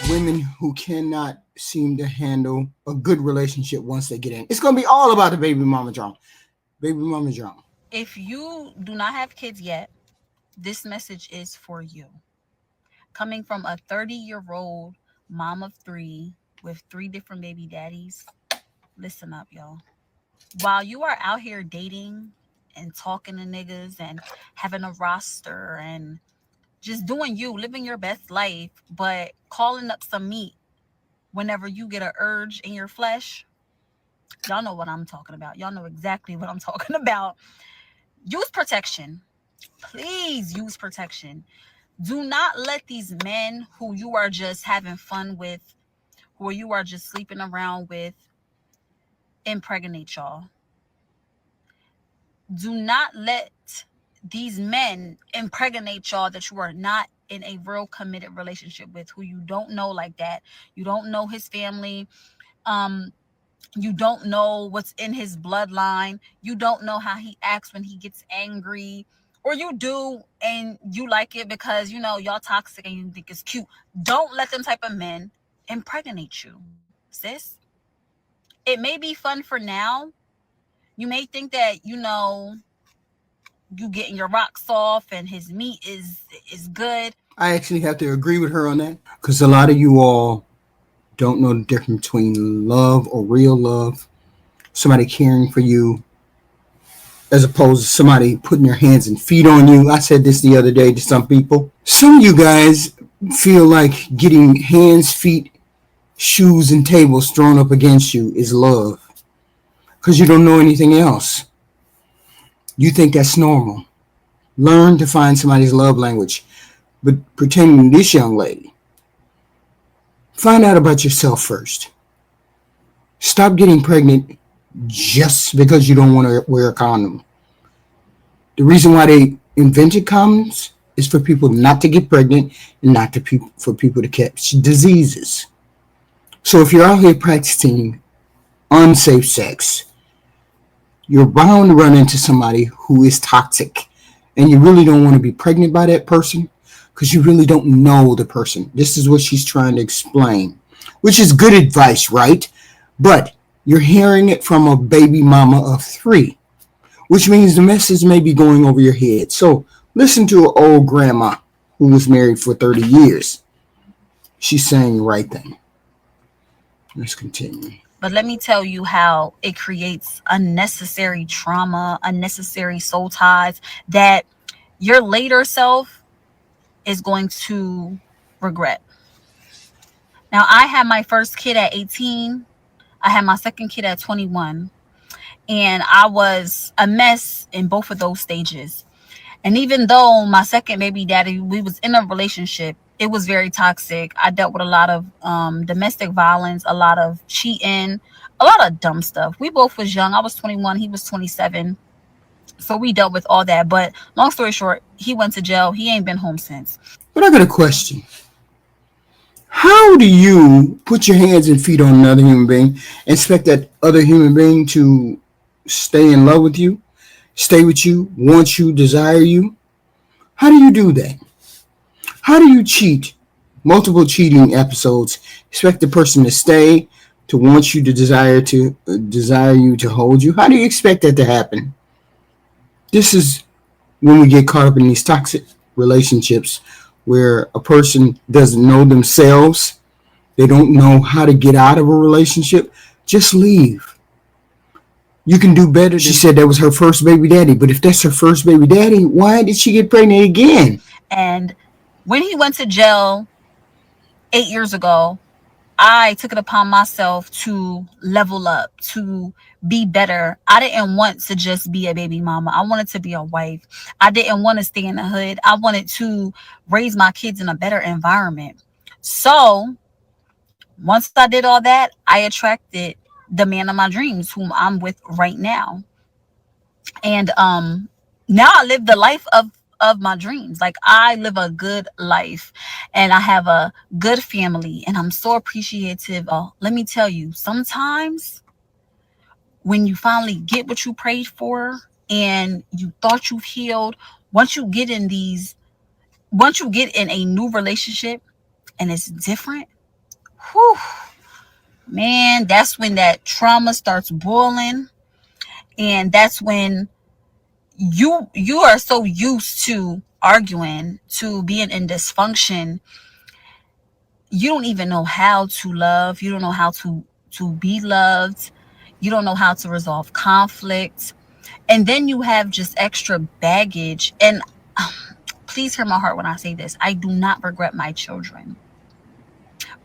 Women who cannot seem to handle a good relationship once they get in. It's going to be all about the baby mama drama. Baby mama drama. If you do not have kids yet, this message is for you. Coming from a 30-year-old mom of three with three different baby daddies, listen up, y'all. While you are out here dating and talking to niggas and having a roster and just doing you, living your best life, but calling up some meat whenever you get an urge in your flesh, y'all know what I'm talking about. Y'all know exactly what I'm talking about. Use protection. Please use protection. Do not let these men who you are just having fun with, who you are just sleeping around with, impregnate y'all. Do not let these men impregnate y'all that you are not in a real committed relationship with, who you don't know like that. You don't know his family. You don't know what's in his bloodline. You don't know how he acts when he gets angry. Or you do and you like it because, you know, y'all toxic and you think it's cute. Don't let them type of men impregnate you, sis. It may be fun for now. You may think that, you know, you getting your rocks off and his meat is good. I actually have to agree with her on that because a lot of you all don't know the difference between love or real love, somebody caring for you, as opposed to somebody putting their hands and feet on you. I said this the other day to some people. Some of you guys feel like getting hands, feet, shoes, and tables thrown up against you is love because you don't know anything else. You think that's normal. Learn to find somebody's love language. But pretending this young lady, find out about yourself first. Stop getting pregnant just because you don't want to wear a condom. The reason why they invented condoms is for people not to get pregnant and not for people to catch diseases. So if you're out here practicing unsafe sex, you're bound to run into somebody who is toxic, and you really don't want to be pregnant by that person because you really don't know the person. This is what she's trying to explain, which is good advice, right? But you're hearing it from a baby mama of three, which means the message may be going over your head. So listen to an old grandma who was married for 30 years. She's saying the right thing. Let's continue. But let me tell you how it creates unnecessary trauma, unnecessary soul ties that your later self is going to regret. Now, I had my first kid at 18. I had my second kid at 21. And I was a mess in both of those stages. And even though my second baby daddy, we was in a relationship, it was very toxic. I dealt with a lot of domestic violence, a lot of cheating, a lot of dumb stuff. We both was young. I was 21. He was 27. So we dealt with all that. But long story short, he went to jail. He ain't been home since. But I got a question. How do you put your hands and feet on another human being, expect that other human being to stay in love with you, stay with you, want you, desire you? How do you do that? How do you cheat? Multiple cheating episodes. Expect the person to stay, to want you, to desire you, to hold you. How do you expect that to happen? This is when we get caught up in these toxic relationships where a person doesn't know themselves. They don't know how to get out of a relationship. Just leave. You can do better. She said that was her first baby daddy. But if that's her first baby daddy, why did she get pregnant again? And when he went to jail 8 years ago, I took it upon myself to level up, to be better. I didn't want to just be a baby mama. I wanted to be a wife. I didn't want to stay in the hood. I wanted to raise my kids in a better environment. So once I did all that, I attracted the man of my dreams, whom I'm with right now. And now I live the life of my dreams. Like, I live a good life and I have a good family, and I'm so appreciative. Let me tell you, sometimes when you finally get what you prayed for and you thought you've healed, once you get in a new relationship and it's different, whew, man, that's when that trauma starts boiling. And that's when you are so used to arguing, to being in dysfunction, you don't even know how to love. You don't know how to be loved. You don't know how to resolve conflict. And then you have just extra baggage. And please hear my heart when I say this. I do not regret my children.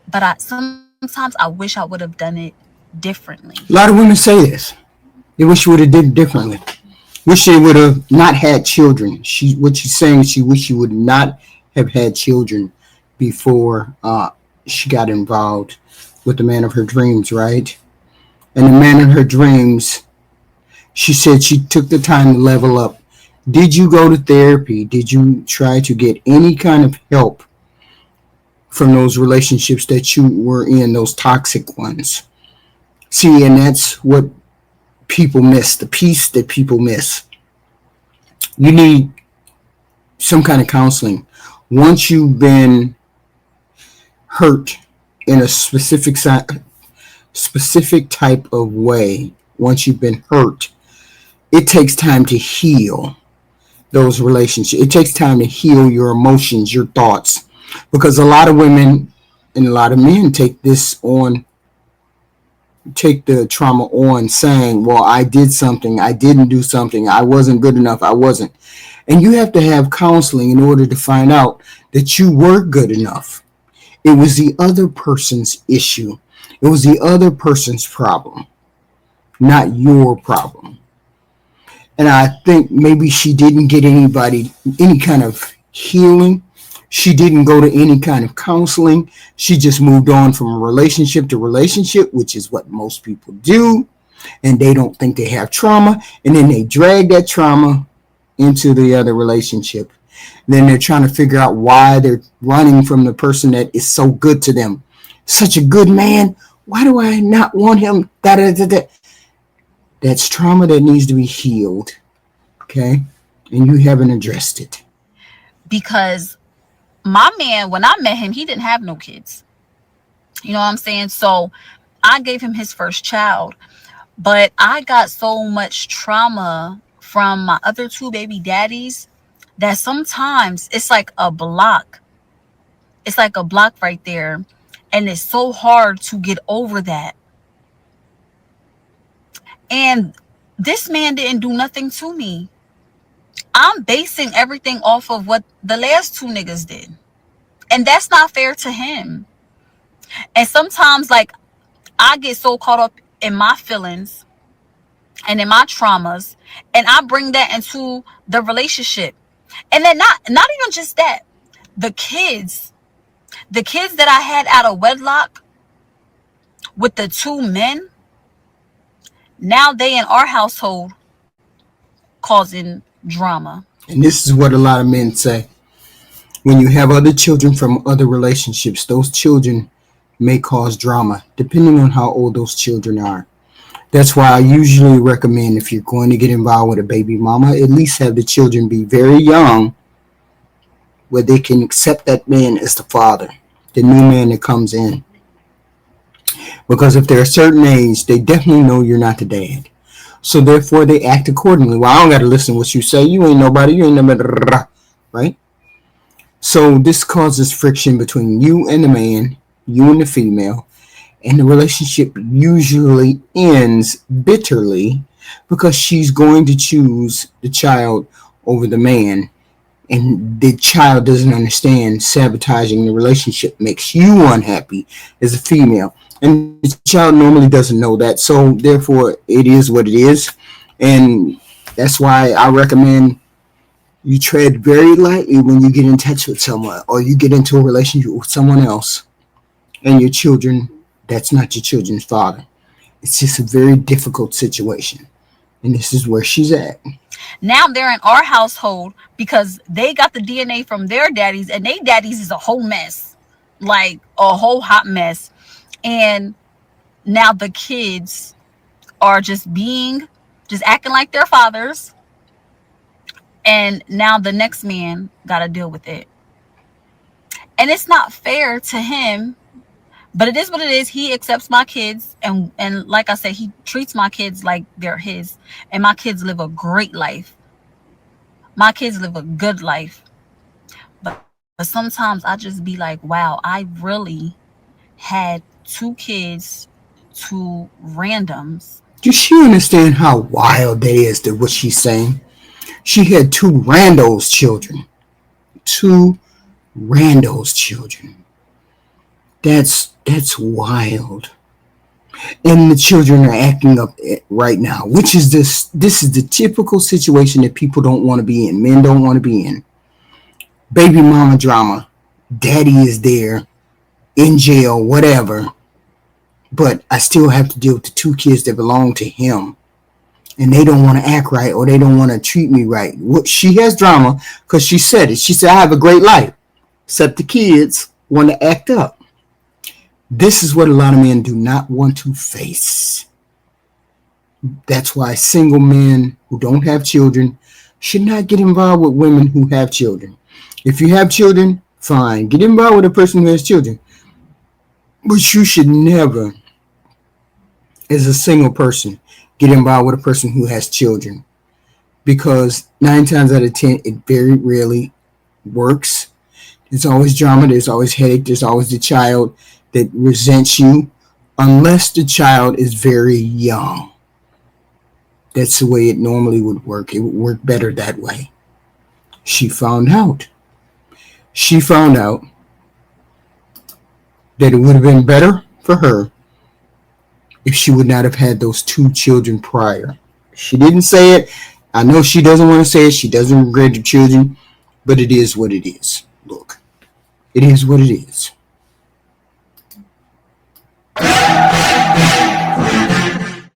But sometimes I wish I would have done it differently. A lot of women say this. They wish you would have did it differently. Wish they would have not had children. What she's saying is she wish she would not have had children before she got involved with the man of her dreams, right? And the man of her dreams, she said she took the time to level up. Did you go to therapy? Did you try to get any kind of help from those relationships that you were in, those toxic ones? See, and that's what people miss, the piece that people miss. You need some kind of counseling. Once you've been hurt in a specific type of way, once you've been hurt, it takes time to heal those relationships. It takes time to heal your emotions, your thoughts, because a lot of women and a lot of men take the trauma on, saying, well, I did something, I didn't do something, I wasn't good enough, I wasn't. And you have to have counseling in order to find out that you were good enough. It was the other person's issue. It was the other person's problem, not your problem. And I think maybe she didn't get any kind of healing. She didn't go to any kind of counseling. She just moved on from relationship to relationship, which is what most people do. And they don't think they have trauma. And then they drag that trauma into the other relationship. Then they're trying to figure out why they're running from the person that is so good to them. Such a good man. Why do I not want him? That's trauma that needs to be healed. Okay? And you haven't addressed it. Because my man, when I met him, he didn't have no kids. You know what I'm saying? So I gave him his first child. But I got so much trauma from my other two baby daddies that sometimes it's like a block. It's like a block right there. And it's so hard to get over that. And this man didn't do nothing to me. I'm basing everything off of what the last two niggas did. And that's not fair to him. And sometimes, like, I get so caught up in my feelings and in my traumas, and I bring that into the relationship. And then not even just that. The kids that I had out of wedlock with the two men, now they in our household causing drama. And this is what a lot of men say. When you have other children from other relationships, those children may cause drama, depending on how old those children are. That's why I usually recommend, if you're going to get involved with a baby mama, at least have the children be very young, where they can accept that man as the father, the new man that comes in. Because if they're a certain age, they definitely know you're not the dad. So therefore, they act accordingly. Well, I don't got to listen to what you say. You ain't nobody. Right? So this causes friction between you and the man, you and the female, and the relationship usually ends bitterly because she's going to choose the child over the man, and the child doesn't understand sabotaging the relationship makes you unhappy as a female. And the child normally doesn't know that, so therefore it is what it is. And that's why I recommend you tread very lightly when you get in touch with someone or you get into a relationship with someone else and your children, that's not your children's father. It's just a very difficult situation. And this is where she's at. Now they're in our household because they got the DNA from their daddies, and their daddies is a whole mess, like a whole hot mess. And now the kids are just acting like their fathers, and now the next man got to deal with it. And it's not fair to him, but it is what it is. He accepts my kids, and like I said, he treats my kids like they're his, and my kids live a great life. My kids live a good life. But sometimes I just be like, wow, I really had 2 kids to randoms. Does she understand how wild that is to what she's saying? She had 2 randos children. 2 randos children. That's wild. And the children are acting up right now, which is this is the typical situation that people don't want to be in. Men don't want to be in. Baby mama drama. Daddy is there, in jail, whatever. But I still have to deal with the 2 kids that belong to him. And they don't want to act right, or they don't want to treat me right. She has drama because she said it. She said, I have a great life. Except the kids want to act up. This is what a lot of men do not want to face. That's why single men who don't have children should not get involved with women who have children. If you have children, fine. Get involved with a person who has children. But you should never, as a single person, get involved with a person who has children. Because 9 times out of 10, it very rarely works. There's always drama. There's always headache. There's always the child that resents you, unless the child is very young. That's the way it normally would work. It would work better that way. She found out. She found out that it would have been better for her if she would not have had those 2 children prior. She didn't say it. I know she doesn't want to say it. She doesn't regret the children, but it is what it is. Look, it is what it is.